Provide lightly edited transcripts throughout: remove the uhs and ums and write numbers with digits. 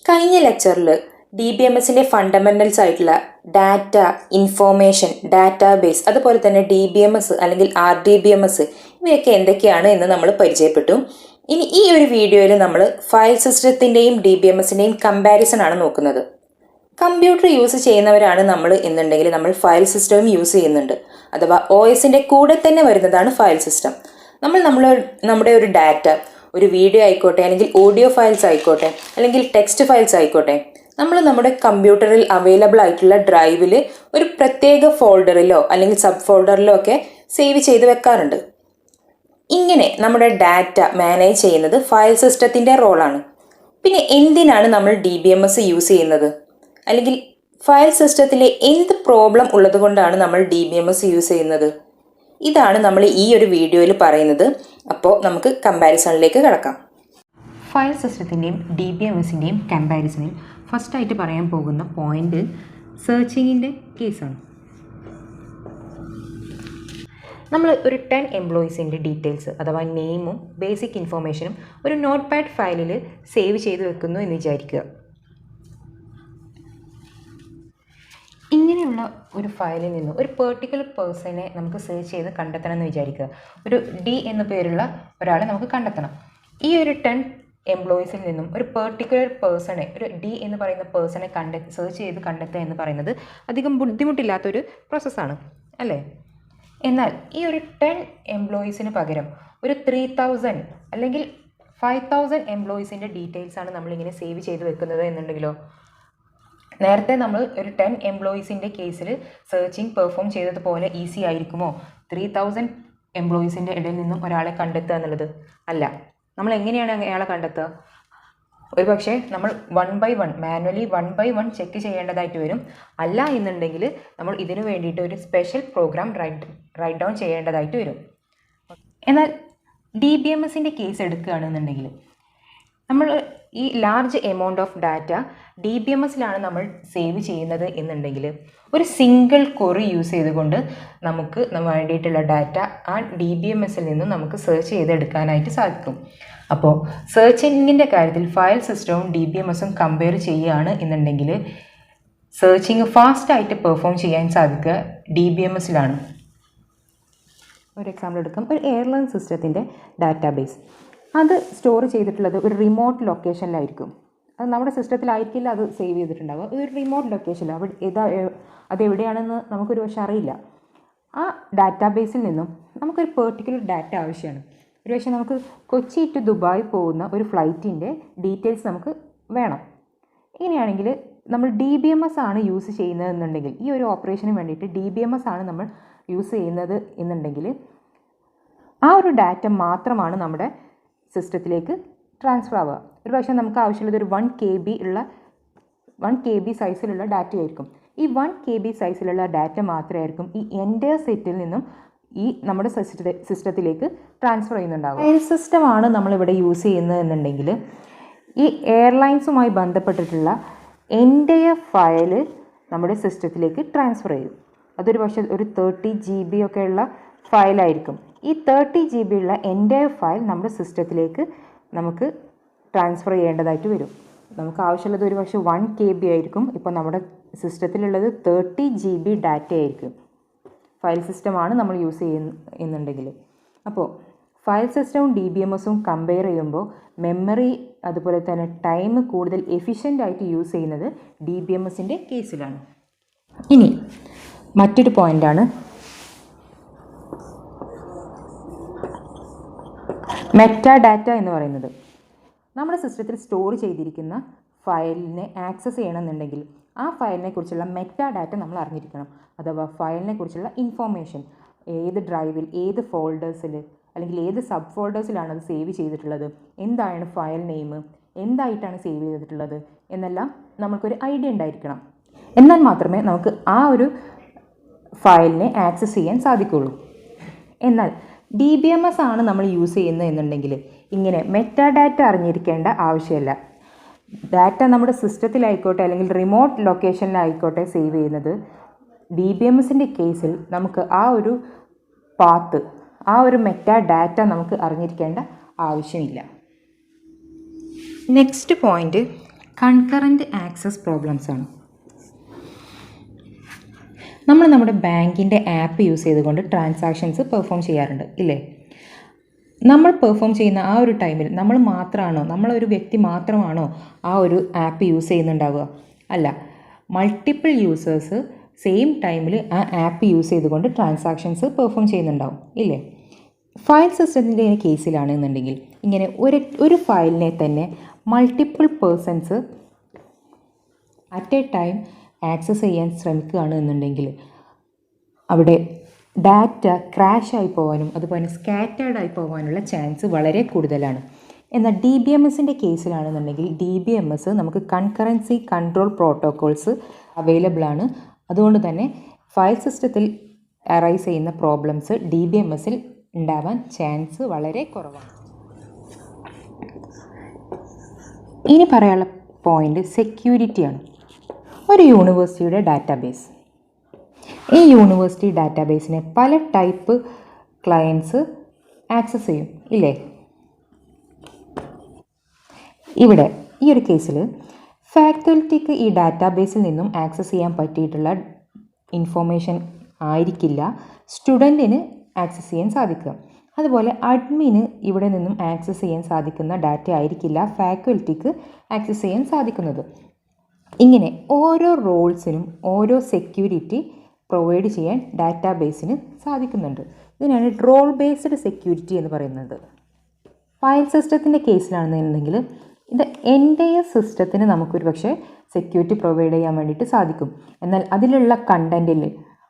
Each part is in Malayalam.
കഴിഞ്ഞ ലെക്ചറിൽ DBMSന്റെ ഫണ്ടമെന്റൽസ് ആയിട്ടുള്ള ഡാറ്റ, ഇൻഫോർമേഷൻ, ഡാറ്റാബേസ്, അതുപോലെ തന്നെ DBMS അല്ലെങ്കിൽ RDBMS ഇവയൊക്കെ എന്തൊക്കെയാണ് എന്ന് നമ്മൾ പരിചയപ്പെട്ടു. ഇനി ഈ ഒരു വീഡിയോയിൽ നമ്മൾ ഫയൽ സിസ്റ്റത്തിൻ്റെയും DBMSൻ്റെയും കമ്പാരിസൺ ആണ് നോക്കുന്നത്. കമ്പ്യൂട്ടർ യൂസ് ചെയ്യുന്നവരാണ് നമ്മൾ എന്നുണ്ടെങ്കിൽ നമ്മൾ ഫയൽ സിസ്റ്റവും യൂസ് ചെയ്യുന്നുണ്ട്. അഥവാ OSന്റെ കൂടെ തന്നെ വരുന്നതാണ് ഫയൽ സിസ്റ്റം. നമ്മുടെ ഒരു ഡാറ്റ, ഒരു വീഡിയോ ആയിക്കോട്ടെ, അല്ലെങ്കിൽ ഓഡിയോ ഫയൽസ് ആയിക്കോട്ടെ, അല്ലെങ്കിൽ ടെക്സ്റ്റ് ഫയൽസ് ആയിക്കോട്ടെ, നമ്മൾ നമ്മുടെ കമ്പ്യൂട്ടറിൽ അവൈലബിൾ ആയിട്ടുള്ള ഡ്രൈവിൽ ഒരു പ്രത്യേക ഫോൾഡറിലോ അല്ലെങ്കിൽ സബ് ഫോൾഡറിലോ ഒക്കെ സേവ് ചെയ്ത് വെക്കാറുണ്ട്. ഇങ്ങനെ നമ്മുടെ ഡാറ്റ മാനേജ് ചെയ്യുന്നത് ഫയൽ സിസ്റ്റത്തിൻ്റെ റോളാണ്. പിന്നെ എന്തിനാണ് നമ്മൾ DBMS യൂസ് ചെയ്യുന്നത്, അല്ലെങ്കിൽ ഫയൽ സിസ്റ്റത്തിലെ എന്ത് പ്രോബ്ലം ഉള്ളത് കൊണ്ടാണ് നമ്മൾ DBMS യൂസ് ചെയ്യുന്നത്, ഇതാണ് നമ്മൾ ഈ ഒരു വീഡിയോയിൽ പറയുന്നത്. അപ്പോൾ നമുക്ക് കമ്പാരിസണിലേക്ക് കിടക്കാം. ഫയൽ സിസ്റ്റത്തിൻ്റെയും DBMSൻ്റെയും കമ്പാരിസണിൽ ഫസ്റ്റായിട്ട് പറയാൻ പോകുന്ന പോയിന്റ് സെർച്ചിങ്ങിൻ്റെ കേസാണ്. നമ്മൾ ഒരു 10 എംപ്ലോയീസിൻ്റെ ഡീറ്റെയിൽസ് അഥവാ നെയിമും ബേസിക് ഇൻഫോർമേഷനും ഒരു നോട്ട് പാഡ് ഫയലിൽ സേവ് ചെയ്ത് വെക്കുന്നു എന്ന് വിചാരിക്കുക. ഇങ്ങനെയുള്ള ഒരു ഫയലിൽ നിന്ന് ഒരു പെർട്ടിക്കുലർ പേഴ്സണെ നമുക്ക് സെർച്ച് ചെയ്ത് കണ്ടെത്തണം എന്ന് വിചാരിക്കുക. ഒരു D എന്ന പേരുള്ള ഒരാളെ നമുക്ക് കണ്ടെത്തണം. ഈ ഒരു 10 എംപ്ലോയീസിൽ നിന്നും ഒരു പെർട്ടിക്കുലർ പേഴ്സണെ, ഒരു D എന്ന് പറയുന്ന പേഴ്സണെ സെർച്ച് ചെയ്ത് കണ്ടെത്തുക എന്ന് പറയുന്നത് അധികം ബുദ്ധിമുട്ടില്ലാത്തൊരു പ്രോസസ്സാണ് അല്ലേ? എന്നാൽ ഈ ഒരു 10 എംപ്ലോയീസിന് പകരം ഒരു 3000 അല്ലെങ്കിൽ 5000 എംപ്ലോയീസിൻ്റെ ഡീറ്റെയിൽസാണ് നമ്മളിങ്ങനെ സേവ് ചെയ്ത് വെക്കുന്നത് എന്നുണ്ടെങ്കിലോ, നേരത്തെ നമ്മൾ ഒരു 10 എംപ്ലോയീസിൻ്റെ കേസിൽ സെർച്ചിങ് പെർഫോം ചെയ്തതുപോലെ ഈസി ആയിരിക്കുമോ 3000 എംപ്ലോയീസിൻ്റെ ഇടയിൽ നിന്നും ഒരാളെ കണ്ടെത്തുക എന്നുള്ളത്? അല്ല. നമ്മൾ എങ്ങനെയാണ് അയാളെ കണ്ടെത്തുക? ഒരു പക്ഷേ നമ്മൾ 1 by 1 മാനുവലി 1 by 1 ചെക്ക് ചെയ്യേണ്ടതായിട്ട് വരും. അല്ല എന്നുണ്ടെങ്കിൽ നമ്മൾ ഇതിനു വേണ്ടിയിട്ട് ഒരു സ്പെഷ്യൽ പ്രോഗ്രാം റൈറ്റ് ഡൗൺ ചെയ്യേണ്ടതായിട്ട് വരും. എന്നാൽ DBMSൻ്റെ കേസ് എടുക്കുകയാണെന്നുണ്ടെങ്കിൽ നമ്മൾ ഈ ലാർജ് എമൗണ്ട് ഓഫ് ഡാറ്റ DBMSലാണ് നമ്മൾ സേവ് ചെയ്യുന്നത് എന്നുണ്ടെങ്കിൽ ഒരു സിംഗിൾ ക്വറി യൂസ് ചെയ്തുകൊണ്ട് നമുക്ക് വേണ്ടിയിട്ടുള്ള ഡാറ്റ ആ DBMSൽ നിന്നും നമുക്ക് സെർച്ച് ചെയ്തെടുക്കാനായിട്ട് സാധിക്കും. അപ്പോൾ സെർച്ചിങ്ങിൻ്റെ കാര്യത്തിൽ ഫയൽ സിസ്റ്റവും DBMSും കമ്പയർ ചെയ്യുകയാണ് എന്നുണ്ടെങ്കിൽ സെർച്ചിങ് ഫാസ്റ്റായിട്ട് പെർഫോം ചെയ്യാൻ സാധിക്കുക DBMSലാണ്. ഒരു എക്സാമ്പിൾ എടുക്കാം. ഒരു എയർലൈൻ സിസ്റ്റത്തിൻ്റെ ഡാറ്റാബേസ്, അത് സ്റ്റോർ ചെയ്തിട്ടുള്ളത് ഒരു റിമോട്ട് ലൊക്കേഷനിലായിരിക്കും. അത് നമ്മുടെ സിസ്റ്റത്തിലായിരിക്കില്ല അത് സേവ് ചെയ്തിട്ടുണ്ടാവുക. ഒരു റിമോട്ട് ലൊക്കേഷനിൽ അതെവിടെയാണെന്ന് നമുക്കൊരു പക്ഷേ അറിയില്ല. ആ ഡാറ്റാബേസിൽ നിന്നും നമുക്കൊരു പെർട്ടിക്കുലർ ഡാറ്റ ആവശ്യമാണ്. ഒരു പക്ഷേ നമുക്ക് കൊച്ചി ടു ദുബായ് പോകുന്ന ഒരു ഫ്ലൈറ്റിൻ്റെ ഡീറ്റെയിൽസ് നമുക്ക് വേണം. ഇങ്ങനെയാണെങ്കിൽ നമ്മൾ DBMS ആണ് യൂസ് ചെയ്യുന്നത് എന്നുണ്ടെങ്കിൽ, ഈ ഒരു ഓപ്പറേഷന് വേണ്ടിയിട്ട് DBMS ആണ് നമ്മൾ യൂസ് ചെയ്യുന്നത് എന്നുണ്ടെങ്കിൽ ആ ഒരു ഡാറ്റ മാത്രമാണ് നമ്മുടെ സിസ്റ്റത്തിലേക്ക് ട്രാൻസ്ഫർ ആവുക. ഒരു പക്ഷേ നമുക്ക് ആവശ്യമുള്ളത് ഒരു 1 KB സൈസിലുള്ള ഡാറ്റ ആയിരിക്കും. ഈ 1 KB സൈസിലുള്ള ഡാറ്റ മാത്രമായിരിക്കും ഈ എൻ്റയർ സെറ്റിൽ നിന്നും ഈ നമ്മുടെ സിസ്റ്റത്തിലേക്ക് ട്രാൻസ്ഫർ ചെയ്യുന്നുണ്ടാകും. ഫയൽ സിസ്റ്റമാണ് നമ്മളിവിടെ യൂസ് ചെയ്യുന്നത് എന്നുണ്ടെങ്കിൽ ഈ എയർലൈൻസുമായി ബന്ധപ്പെട്ടിട്ടുള്ള എൻ്റയർ ഫയൽ നമ്മുടെ സിസ്റ്റത്തിലേക്ക് ട്രാൻസ്ഫർ ചെയ്യും. അതൊരു പക്ഷേ ഒരു 30 GB ഒക്കെ ഉള്ള ഫയലായിരിക്കും. ഈ 30 GB ഉള്ള എൻ്റയർ ഫയൽ നമ്മുടെ സിസ്റ്റത്തിലേക്ക് നമുക്ക് ട്രാൻസ്ഫർ ചെയ്യേണ്ടതായിട്ട് വരും. നമുക്ക് ആവശ്യമുള്ളത് ഒരു പക്ഷേ 1 KB ആയിരിക്കും. ഇപ്പോൾ നമ്മുടെ സിസ്റ്റത്തിലുള്ളത് 30 GB ഡാറ്റ ആയിരിക്കും. ഫയൽ സിസ്റ്റമാണ് നമ്മൾ യൂസ് ചെയ്യുന്നുണ്ടെങ്കിൽ. അപ്പോൾ ഫയൽ സിസ്റ്റവും DBMSും കമ്പയർ ചെയ്യുമ്പോൾ മെമ്മറി അതുപോലെ തന്നെ ടൈം കൂടുതൽ എഫിഷ്യൻ്റായിട്ട് യൂസ് ചെയ്യുന്നത് DBMSൻ്റെ കേസിലാണ്. ഇനി മറ്റൊരു പോയിൻ്റാണ് മെറ്റാഡാറ്റ എന്ന് പറയുന്നത്. നമ്മുടെ സിസ്റ്റത്തിൽ സ്റ്റോർ ചെയ്തിരിക്കുന്ന ഫയലിനെ ആക്സസ് ചെയ്യണമെന്നുണ്ടെങ്കിൽ ആ ഫയലിനെ കുറിച്ചുള്ള മെറ്റാഡാറ്റ നമ്മൾ അറിഞ്ഞിരിക്കണം. അഥവാ ഫയലിനെ കുറിച്ചുള്ള ഇൻഫോർമേഷൻ, ഏത് ഡ്രൈവിൽ, ഏത് ഫോൾഡേഴ്സിൽ അല്ലെങ്കിൽ ഏത് സബ് ഫോൾഡേഴ്സിലാണ് അത് സേവ് ചെയ്തിട്ടുള്ളത്, എന്താണ് ഫയൽ നെയിം, എന്തായിട്ടാണ് സേവ് ചെയ്തിട്ടുള്ളത് എന്നെല്ലാം നമുക്കൊരു ഐഡിയ ഉണ്ടായിരിക്കണം. എന്നാൽ മാത്രമേ നമുക്ക് ആ ഒരു ഫയലിനെ ആക്സസ് ചെയ്യാൻ സാധിക്കുകയുള്ളൂ. എന്നാൽ DBMS ആണ് നമ്മൾ യൂസ് ചെയ്യുന്നത് എന്നുണ്ടെങ്കിൽ ഇങ്ങനെ മെറ്റാഡാറ്റ അറിഞ്ഞിരിക്കേണ്ട ആവശ്യമില്ല. ഡാറ്റ നമ്മുടെ സിസ്റ്റത്തിലായിക്കോട്ടെ അല്ലെങ്കിൽ റിമോട്ട് ലൊക്കേഷനിലായിക്കോട്ടെ സേവ് ചെയ്യുന്നത്, DBMSൻ്റെ കേസിൽ നമുക്ക് ആ ഒരു പാത്ത്, ആ ഒരു മെറ്റാഡാറ്റ നമുക്ക് അറിഞ്ഞിരിക്കേണ്ട ആവശ്യമില്ല. Next point concurrent access problems ആണ്. നമ്മൾ നമ്മുടെ ബാങ്കിൻ്റെ ആപ്പ് യൂസ് ചെയ്തുകൊണ്ട് ട്രാൻസാക്ഷൻസ് പെർഫോം ചെയ്യാറുണ്ട് ഇല്ലേ? നമ്മൾ പെർഫോം ചെയ്യുന്ന ആ ഒരു ടൈമിൽ നമ്മൾ മാത്രമാണോ, നമ്മളൊരു വ്യക്തി മാത്രമാണോ ആ ഒരു ആപ്പ് യൂസ് ചെയ്യുന്നുണ്ടാവുക? അല്ല, മൾട്ടിപ്പിൾ യൂസേഴ്സ് സെയിം ടൈമിൽ ആ ആപ്പ് യൂസ് ചെയ്തുകൊണ്ട് ട്രാൻസാക്ഷൻസ് പെർഫോം ചെയ്യുന്നുണ്ടാവും ഇല്ലേ? ഫയൽ സിസ്റ്റത്തിൻ്റെ കേസിലാണെന്നുണ്ടെങ്കിൽ ഇങ്ങനെ ഒരു ഫയലിനെ തന്നെ multiple persons at a time access ചെയ്യാൻ ശ്രമിക്കുകയാണ് എന്നുണ്ടെങ്കിൽ അവിടെ ഡാറ്റ ക്രാഷായി പോകാനും അതുപോലെ സ്കാറ്റേർഡ് ആയി പോകാനുള്ള ചാൻസ് വളരെ കൂടുതലാണ്. എന്നാൽ DBMSൻ്റെ കേസിലാണെന്നുണ്ടെങ്കിൽ DBMS നമുക്ക് കൺകറൻസി കൺട്രോൾ പ്രോട്ടോക്കോൾസ് അവൈലബിൾ ആണ്. അതുകൊണ്ട് തന്നെ ഫയൽ സിസ്റ്റത്തിൽ അറൈസ് ചെയ്യുന്ന പ്രോബ്ലംസ് DBMSൽ ഉണ്ടാവാൻ ചാൻസ് വളരെ കുറവാണ്. ഇനി പറയാനുള്ള പോയിൻ്റ് സെക്യൂരിറ്റിയാണ്. ഒരു യൂണിവേഴ്സിറ്റിയുടെ ഡാറ്റാബേസ്, ഈ യൂണിവേഴ്സിറ്റി ഡാറ്റാബേസിനെ പല ടൈപ്പ് ക്ലയൻറ്റ്സ് ആക്സസ് ചെയ്യും ഇല്ലേ? ഇവിടെ ഈ ഒരു കേസിൽ ഫാക്കൽറ്റിക്ക് ഈ ഡാറ്റാബേസിൽ നിന്നും ആക്സസ് ചെയ്യാൻ പറ്റിയിട്ടുള്ള ഇൻഫോർമേഷൻ ആയിരിക്കില്ല സ്റ്റുഡൻറ്റിന് ആക്സസ് ചെയ്യാൻ സാധിക്കുക. അതുപോലെ അഡ്മിന് ഇവിടെ നിന്നും ആക്സസ് ചെയ്യാൻ സാധിക്കുന്ന ഡാറ്റ ആയിരിക്കില്ല ഫാക്കൽറ്റിക്ക് ആക്സസ് ചെയ്യാൻ സാധിക്കുന്നത്. ഇങ്ങനെ ഓരോ റോൾസിനും ഓരോ സെക്യൂരിറ്റി പ്രൊവൈഡ് ചെയ്യാൻ ഡാറ്റാബേസിന് സാധിക്കുന്നുണ്ട്. ഇതിനാണ് റോൾ ബേസ്ഡ് സെക്യൂരിറ്റി എന്ന് പറയുന്നത്. ഫയൽ സിസ്റ്റത്തിൻ്റെ കേസിലാണെന്നുണ്ടെങ്കിൽ ഇത് എൻ്റയർ സിസ്റ്റത്തിന് നമുക്കൊരു പക്ഷേ സെക്യൂരിറ്റി പ്രൊവൈഡ് ചെയ്യാൻ വേണ്ടിയിട്ട് സാധിക്കും. എന്നാൽ അതിലുള്ള കണ്ടൻറ്റിൽ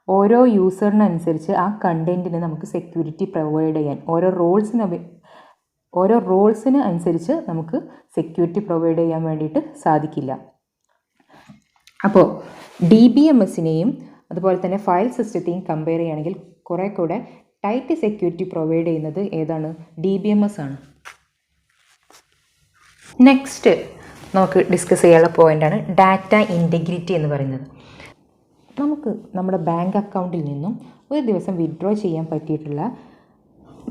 ഓരോ യൂസറിനനുസരിച്ച് ആ കണ്ടൻറ്റിന് നമുക്ക് സെക്യൂരിറ്റി പ്രൊവൈഡ് ചെയ്യാൻ ഓരോ റോൾസിന് അനുസരിച്ച് നമുക്ക് സെക്യൂരിറ്റി പ്രൊവൈഡ് ചെയ്യാൻ വേണ്ടിയിട്ട് സാധിക്കില്ല. അപ്പോൾ DBMSനെയും അതുപോലെ തന്നെ ഫയൽ സിസ്റ്റത്തെയും കമ്പയർ ചെയ്യുകയാണെങ്കിൽ കുറേ കൂടെ ടൈറ്റ് സെക്യൂരിറ്റി പ്രൊവൈഡ് ചെയ്യുന്നത് ഏതാണ്? DBMS ആണ്. നെക്സ്റ്റ് നമുക്ക് ഡിസ്കസ് ചെയ്യാനുള്ള പോയിൻ്റാണ് ഡാറ്റ ഇൻറ്റഗ്രിറ്റി എന്ന് പറയുന്നത്. നമുക്ക് നമ്മുടെ ബാങ്ക് അക്കൗണ്ടിൽ നിന്നും ഒരു ദിവസം വിഡ്രോ ചെയ്യാൻ പറ്റിയിട്ടുള്ള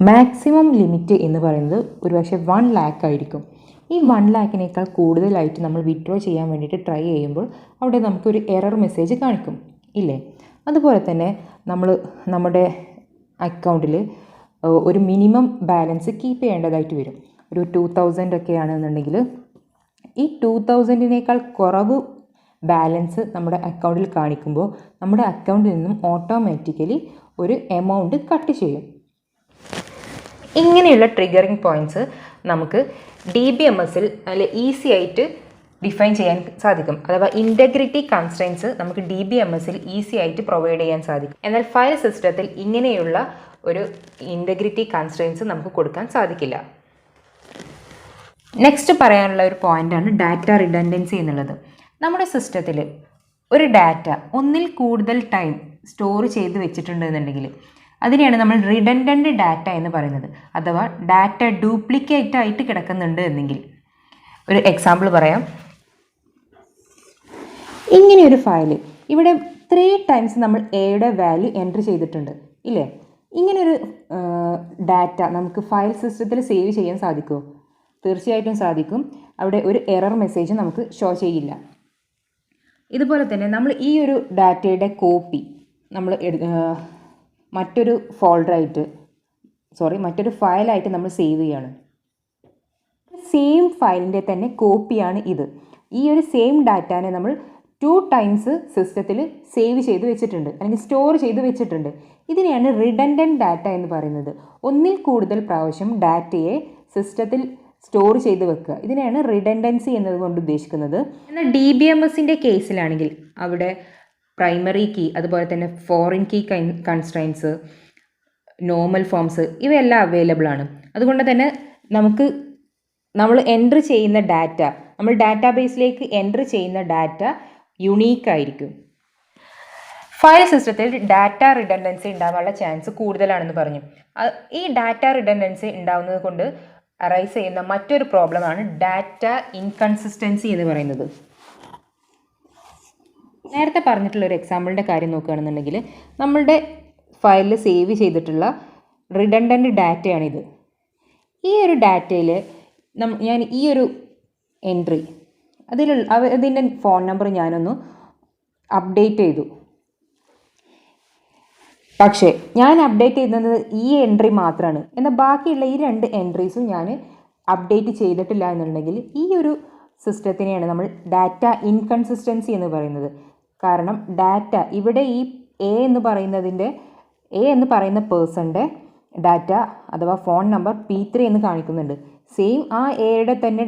മാക്സിമം ലിമിറ്റ് എന്ന് പറയുന്നത് ഒരുപക്ഷെ 1 lakh ആയിരിക്കും. ഈ 1 lakhനേക്കാൾ കൂടുതലായിട്ട് നമ്മൾ വിഡ്രോ ചെയ്യാൻ വേണ്ടിയിട്ട് ട്രൈ ചെയ്യുമ്പോൾ അവിടെ നമുക്കൊരു എറർ മെസ്സേജ് കാണിക്കും ഇല്ലേ? അതുപോലെ തന്നെ നമ്മൾ നമ്മുടെ അക്കൗണ്ടിൽ ഒരു മിനിമം ബാലൻസ് കീപ്പ് ചെയ്യേണ്ടതായിട്ട് വരും. ഒരു 2000 ഒക്കെ ആണെന്നുണ്ടെങ്കിൽ ഈ 2000നേക്കാൾ കുറവ് ബാലൻസ് നമ്മുടെ അക്കൗണ്ടിൽ കാണിക്കുമ്പോൾ നമ്മുടെ അക്കൗണ്ടിൽ നിന്നും ഓട്ടോമാറ്റിക്കലി ഒരു എമൗണ്ട് കട്ട് ചെയ്യും. ഇങ്ങനെയുള്ള ട്രിഗറിങ് പോയിൻറ്റ്സ് നമുക്ക് DBMSൽ നല്ല ഈസി ആയിട്ട് ഡിഫൈൻ ചെയ്യാൻ സാധിക്കും. അഥവാ ഇൻറ്റഗ്രിറ്റി കൺസ്ട്രെയിൻസ് നമുക്ക് DBMSൽ ഈസി ആയിട്ട് പ്രൊവൈഡ് ചെയ്യാൻ സാധിക്കും. എന്നാൽ ഫയൽ സിസ്റ്റത്തിൽ ഇങ്ങനെയുള്ള ഒരു ഇൻറ്റഗ്രിറ്റി കൺസ്ട്രെയിൻസ് നമുക്ക് കൊടുക്കാൻ സാധിക്കില്ല. നെക്സ്റ്റ് പറയാനുള്ള ഒരു പോയിൻ്റാണ് ഡാറ്റ റിഡൻഡൻസി എന്നുള്ളത്. നമ്മുടെ സിസ്റ്റത്തിൽ ഒരു ഡാറ്റ ഒന്നിൽ കൂടുതൽ ടൈം സ്റ്റോർ ചെയ്ത് വെച്ചിട്ടുണ്ടെന്നുണ്ടെങ്കിൽ അതിനെയാണ് നമ്മൾ റിഡൻഡൻറ്റ് ഡാറ്റ എന്ന് പറയുന്നത്. അഥവാ ഡാറ്റ ഡ്യൂപ്ലിക്കേറ്റ് ആയിട്ട് കിടക്കുന്നുണ്ട് എന്നെങ്കിൽ ഒരു എക്സാമ്പിൾ പറയാം. ഇങ്ങനെയൊരു ഫയൽ ഇവിടെ 3 times നമ്മൾ എയുടെ വാല്യൂ എൻ്റർ ചെയ്തിട്ടുണ്ട് ഇല്ലേ? ഇങ്ങനൊരു ഡാറ്റ നമുക്ക് ഫയൽ സിസ്റ്റത്തിൽ സേവ് ചെയ്യാൻ സാധിക്കുമോ? തീർച്ചയായിട്ടും സാധിക്കും. അവിടെ ഒരു എറർ മെസ്സേജ് നമുക്ക് ഷോ ചെയ്യില്ല. ഇതുപോലെ തന്നെ നമ്മൾ ഈ ഒരു ഡാറ്റയുടെ കോപ്പി നമ്മൾ മറ്റൊരു ഫയലായിട്ട് നമ്മൾ സേവ് ചെയ്യുകയാണ്. സെയിം ഫയലിൻ്റെ തന്നെ കോപ്പിയാണ് ഇത്. ഈ ഒരു സെയിം ഡാറ്റാനെ നമ്മൾ 2 times സിസ്റ്റത്തിൽ സേവ് ചെയ്ത് വെച്ചിട്ടുണ്ട് അല്ലെങ്കിൽ സ്റ്റോർ ചെയ്ത് വെച്ചിട്ടുണ്ട്. ഇതിനെയാണ് റിഡൻഡൻറ്റ് ഡാറ്റ എന്ന് പറയുന്നത്. ഒന്നിൽ കൂടുതൽ പ്രാവശ്യം ഡാറ്റയെ സിസ്റ്റത്തിൽ സ്റ്റോർ ചെയ്ത് വെക്കുക. ഇതിനെയാണ് റിഡൻഡൻസി എന്നതുകൊണ്ട് ഉദ്ദേശിക്കുന്നത്. എന്നാൽ DBMSൻ്റെ കേസിലാണെങ്കിൽ അവിടെ പ്രൈമറി കീ അതുപോലെ തന്നെ foreign key constraints, normal forms ഇവയെല്ലാം അവൈലബിൾ ആണ്. അതുകൊണ്ട് തന്നെ നമ്മൾ എൻ്റർ ചെയ്യുന്ന ഡാറ്റ, നമ്മൾ ഡാറ്റാബേസിലേക്ക് എൻ്റർ ചെയ്യുന്ന ഡാറ്റ യുണീക്ക് ആയിരിക്കും. ഫയൽ സിസ്റ്റത്തിൽ ഡാറ്റ റിഡൻഡൻസി ഉണ്ടാകാനുള്ള ചാൻസ് കൂടുതലാണെന്ന് പറഞ്ഞു. ഈ ഡാറ്റ റിഡൻഡൻസി ഉണ്ടാകുന്നത് കൊണ്ട് അറൈസ് ചെയ്യുന്ന മറ്റൊരു പ്രോബ്ലമാണ് ഡാറ്റ ഇൻകൺസിസ്റ്റൻസി എന്ന് പറയുന്നത്. നേരത്തെ പറഞ്ഞിട്ടുള്ള ഒരു എക്സാമ്പിളിൻ്റെ കാര്യം നോക്കുകയാണെന്നുണ്ടെങ്കിൽ നമ്മളുടെ ഫയലിൽ സേവ് ചെയ്തിട്ടുള്ള റിഡൻഡൻറ്റ് ഡാറ്റയാണിത്. ഈ ഒരു ഡാറ്റയിൽ ഞാൻ ഈ ഒരു എൻട്രി അതിൻ്റെ ഫോൺ നമ്പർ ഞാനൊന്ന് അപ്ഡേറ്റ് ചെയ്തു. പക്ഷേ ഞാൻ അപ്ഡേറ്റ് ചെയ്യുന്നത് ഈ എൻട്രി മാത്രമാണ്. എന്നാൽ ബാക്കിയുള്ള ഈ 2 എൻട്രീസും ഞാൻ അപ്ഡേറ്റ് ചെയ്തിട്ടില്ല എന്നുണ്ടെങ്കിൽ ഈ ഒരു സിസ്റ്റത്തിനെയാണ് നമ്മൾ ഡാറ്റ ഇൻകൺസിസ്റ്റൻസി എന്ന് പറയുന്നത്. കാരണം ഡാറ്റ ഇവിടെ ഈ എ എന്ന് പറയുന്ന പേഴ്സൻ്റെ ഡാറ്റ അഥവാ ഫോൺ നമ്പർ P3 എന്ന് കാണിക്കുന്നുണ്ട്. സെയിം ആ എയുടെ തന്നെ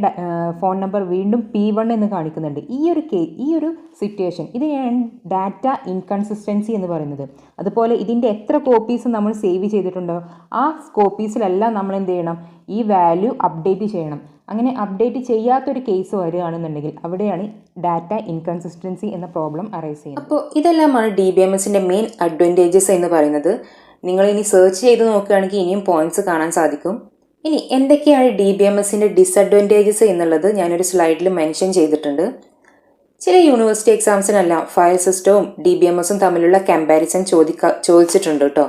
ഫോൺ നമ്പർ വീണ്ടും P1 എന്ന് കാണിക്കുന്നുണ്ട്. ഈ ഒരു സിറ്റുവേഷൻ ഇതിനെയാണ് ഡാറ്റ ഇൻകൺസിസ്റ്റൻസി എന്ന് പറയുന്നത്. അതുപോലെ ഇതിൻ്റെ എത്ര കോപ്പീസ് നമ്മൾ സേവ് ചെയ്തിട്ടുണ്ടോ ആ കോപ്പീസിലെല്ലാം നമ്മൾ എന്ത് ചെയ്യണം, ഈ വാല്യൂ അപ്ഡേറ്റ് ചെയ്യണം. അങ്ങനെ അപ്ഡേറ്റ് ചെയ്യാത്തൊരു കേസ് വരികയാണെന്നുണ്ടെങ്കിൽ അവിടെയാണ് ഡാറ്റ ഇൻകൺസിസ്റ്റൻസി എന്ന പ്രോബ്ലം അറൈസ് ചെയ്യുന്നത്. അപ്പോൾ ഇതെല്ലാമാണ് DBMSൻ്റെ മെയിൻ അഡ്വാൻറ്റേജസ് എന്ന് പറയുന്നത്. നിങ്ങളിനി സെർച്ച് ചെയ്ത് നോക്കുകയാണെങ്കിൽ ഇനിയും പോയിന്റ്സ് കാണാൻ സാധിക്കും. ഇനി എന്തൊക്കെയാണ് DBMSൻ്റെ ഡിസഡ്വാൻറ്റേജസ് എന്നുള്ളത് ഞാനൊരു സ്ലൈഡിൽ മെൻഷൻ ചെയ്തിട്ടുണ്ട്. ചില യൂണിവേഴ്സിറ്റി എക്സാംസിനെല്ലാം ഫയൽ സിസ്റ്റവും DBMSും തമ്മിലുള്ള കമ്പാരിസൺ ചോദിച്ചിട്ടുണ്ട് കേട്ടോ.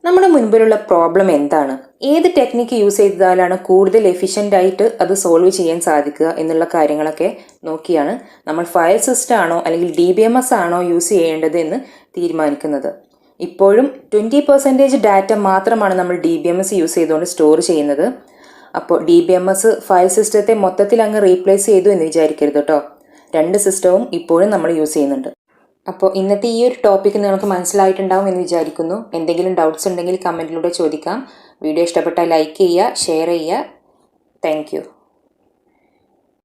നമ്മുടെ മുൻപിലുള്ള പ്രോബ്ലം എന്താണ്, ഏത് ടെക്നിക്ക് യൂസ് ചെയ്താലാണ് കൂടുതൽ എഫിഷ്യൻ്റ് ആയിട്ട് അത് സോൾവ് ചെയ്യാൻ സാധിക്കുക എന്നുള്ള കാര്യങ്ങളൊക്കെ നോക്കിയാണ് നമ്മൾ ഫയൽ സിസ്റ്റം ആണോ അല്ലെങ്കിൽ DBMS ആണോ യൂസ് ചെയ്യേണ്ടത് എന്ന് തീരുമാനിക്കുന്നത്. ഇപ്പോഴും 20% ഡാറ്റ മാത്രമാണ് നമ്മൾ DBMS യൂസ് ചെയ്തുകൊണ്ട് സ്റ്റോർ ചെയ്യുന്നത്. അപ്പോൾ DBMS ഫയൽ സിസ്റ്റത്തെ മൊത്തത്തിൽ അങ്ങ് റീപ്ലേസ് ചെയ്തു എന്ന് വിചാരിക്കരുത് കേട്ടോ. 2 സിസ്റ്റവും ഇപ്പോഴും നമ്മൾ യൂസ് ചെയ്യുന്നുണ്ട്. അപ്പോൾ ഇന്നത്തെ ഈ ഒരു ടോപ്പിക്ക് നിങ്ങൾക്ക് മനസ്സിലായിട്ടുണ്ടാവും എന്ന് വിചാരിക്കുന്നു. എന്തെങ്കിലും ഡൗട്ട്സ് ഉണ്ടെങ്കിൽ കമൻറ്റിലൂടെ ചോദിക്കാം. വീഡിയോ ഇഷ്ടപ്പെട്ടാൽ ലൈക്ക് ചെയ്യുക, ഷെയർ ചെയ്യുക. Thank you.